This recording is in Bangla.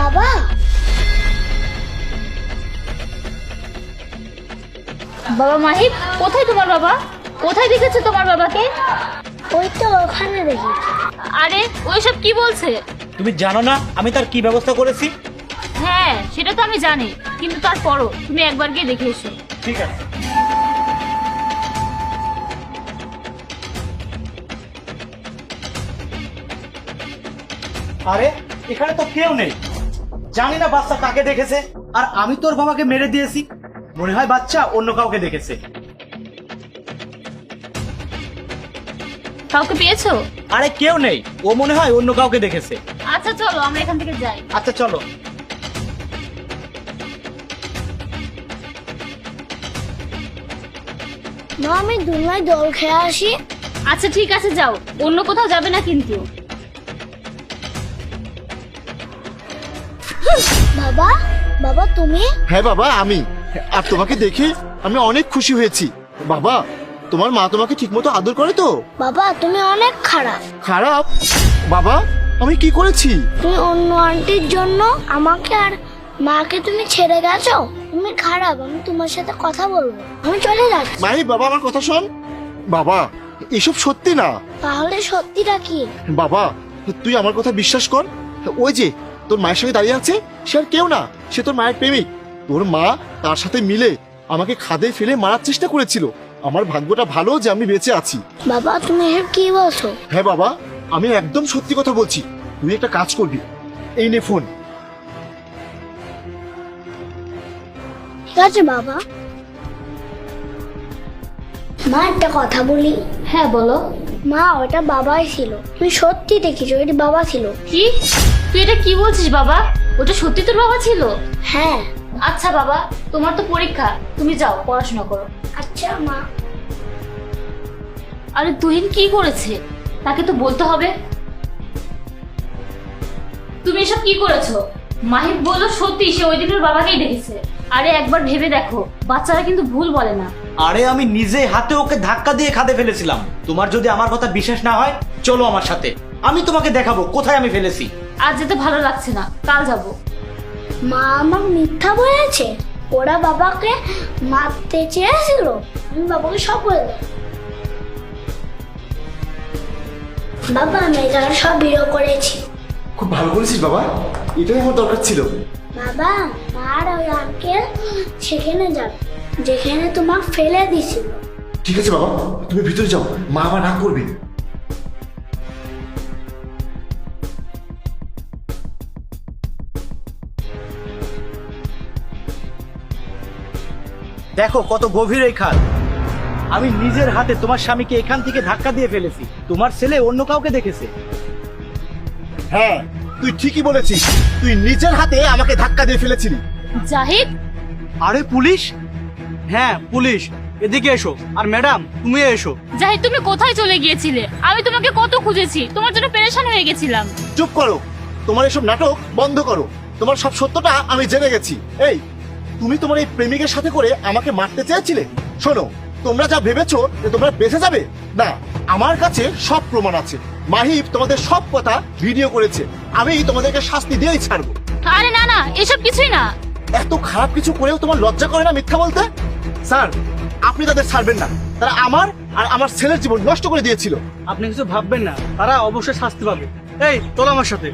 বাবা, বাবা মাহিব, কোথায় তোমার বাবা? কোথায় দেখেছো তোমার বাবাকে? ওই তো ওখানে দেখি। আরে ওইসব কি বলছে? তুমি জানো না আমি তার কি ব্যবস্থা করেছি? হ্যাঁ সেটা তো আমি জানি, কিন্তু তারপরও তুমি একবার গিয়ে দেখে এসো। ঠিক আছে। আরে এখানে তো কেউ নেই। জানি না বাচ্চা কাকে দেখেছে, আর আমি তোর বাবাকে মেরে দিয়েছি। মনে হয় বাচ্চা অন্য কাউকে দেখেছে। কাউকে পেয়েছো? আরে কেউ নেই, ও মনে হয় অন্য কাউকে দেখেছে। আচ্ছা চলো আমরা এখান থেকে যাই। আচ্ছা চলো। মা, আমি দুনিয়ায় দোল খেয়ে আসি। আচ্ছা ঠিক আছে যাও, অন্য কোথাও যাবে না কিন্তু। বাবা, বাবা তুমি? হ্যাঁ বাবা, আমি। আর তোমাকে দেখে আমি অনেক খুশি হয়েছি। বাবা, তোমার মা তোমাকে ঠিকমতো আদর করে তো? বাবা তুমি অনেক খারাপ। খারাপ? বাবা, আমি কি করেছি? তুমি অন্য আন্টির জন্য আমাকে আর মাকে তুমি ছেড়ে গেছো। তুমি খারাপ, আমি তোমার সাথে কথা বলবো। আমি চলে যাচ্ছি। মাই, বাবা আমার কথা শোন। বাবা, এসব সত্যি না। তাহলে সত্যিটা কি? বাবা, তুই আমার কথা বিশ্বাস কর। ওই যে তোর মায়ের সঙ্গে দাঁড়িয়ে আছে, সে আর কেউ না, সে তোর মায়ের প্রেমিক। তোর মা তার সাথে মিলে আমাকে খাদে ফেলে মারার চেষ্টা করেছিল। আমার ভাগ্যটা ভালো যে আমি বেঁচে আছি। বাবা তুমি এসব কি বলছো? হ্যাঁ বাবা, আমি একদম সত্যি কথা বলছি। তুই একটা কাজ করবি, এই নে ফোন। ঠিক আছে বাবা। মা একটা কথা বলি। হ্যাঁ বলো। মা ওটা বাবাই ছিল, তুমি সত্যি দেখেছো ওইটা বাবা ছিল। কি? তুই এটা কি বলছিস বাবা? ওটা সত্যি তোর বাবা ছিল? হ্যাঁ। আচ্ছা বাবা, তোমার তো পরীক্ষা, তুমি যাও পড়াশোনা করো। আচ্ছা মা। আরে তুহিন কি করেছে? তাকে তো বলতে হবে। তুমি এসব কি করেছো? মাহিব বলল সত্যি সে ওই দিনের বাবাকেই দেখেছে। আরে একবার ভেবে দেখো, বাচ্চারা কিন্তু ভুল বলে না। আরে আমি নিজে হাতে ওকে ধাক্কা দিয়ে খাদে ফেলেছিলাম। তোমার যদি আমার কথা বিশ্বাস না হয়, চলো আমার সাথে, আমি তোমাকে দেখাবো কোথায় আমি ফেলেছি। আজ যেতে ভালো লাগছে না, কাল যাব। মা আমার মিথ্যা বলেছে। ওরা বাবাকে মারতে চেয়েছিল, আমি বাবাকে সব বলে দেব। বাবা আমি এখানে সব ভিডিও করেছি। খুব ভালো করেছিস বাবা, এটাই আমার দরকার ছিল। বাবা আর ওই আঙ্কেল সেখানে যাবে যেখানে তোমার ফেলে দিছিল। ঠিক আছে বাবা, তুমি ভিতরে যাও, মা আবার না করবে। দেখো কত গভীর এই খাল। আমি নিজের হাতে তোমার স্বামীকে এখান থেকে ধাক্কা দিয়ে ফেলেছি। তোমার ছেলে অন্য কাউকে দেখেছে। হ্যাঁ, তুই ঠিকই বলেছিস, তুই নিজের হাতে আমাকে ধাক্কা দিয়ে ফেলেছিলি। জাহিদ, আরে পুলিশ! হ্যাঁ পুলিশ, এদিকে এসো। আর ম্যাডাম তুমি এসো। জাহিদ তুমি কোথায় চলে গিয়েছিলে? আমি তোমাকে কত খুঁজেছি, তোমার জন্য পেরেশান হয়ে গেছিলাম। চুপ করো, তোমার এসব নাটক বন্ধ করো। তোমার সব সত্যটা আমি জেনে গেছি। এই, তুমি তোমার এই প্রেমিকের সাথে করে আমাকে মারতে চেয়েছিলে। শোনো, তোমরা যা ভেবেছো যে তোমরা বেঁচে যাবে, না, আমার কাছে সব প্রমাণ আছে। মাহিব তোমাদের সব কথা ভিডিও করেছে। আমি তোমাদেরকে শাস্তি দিয়েই ছাড়বো। আরে না না, এসব কিছুই না। এত খারাপ কিছু করেও তোমার লজ্জা করে না মিথ্যা বলতে? স্যার, আপনি তাদের ছাড়বেন না। তারা আমার আর আমার ছেলের জীবন নষ্ট করে দিয়েছিল। আপনি কিছু ভাববেন না, তারা অবশ্যই শাস্তি পাবে। এই চলো আমার সাথে।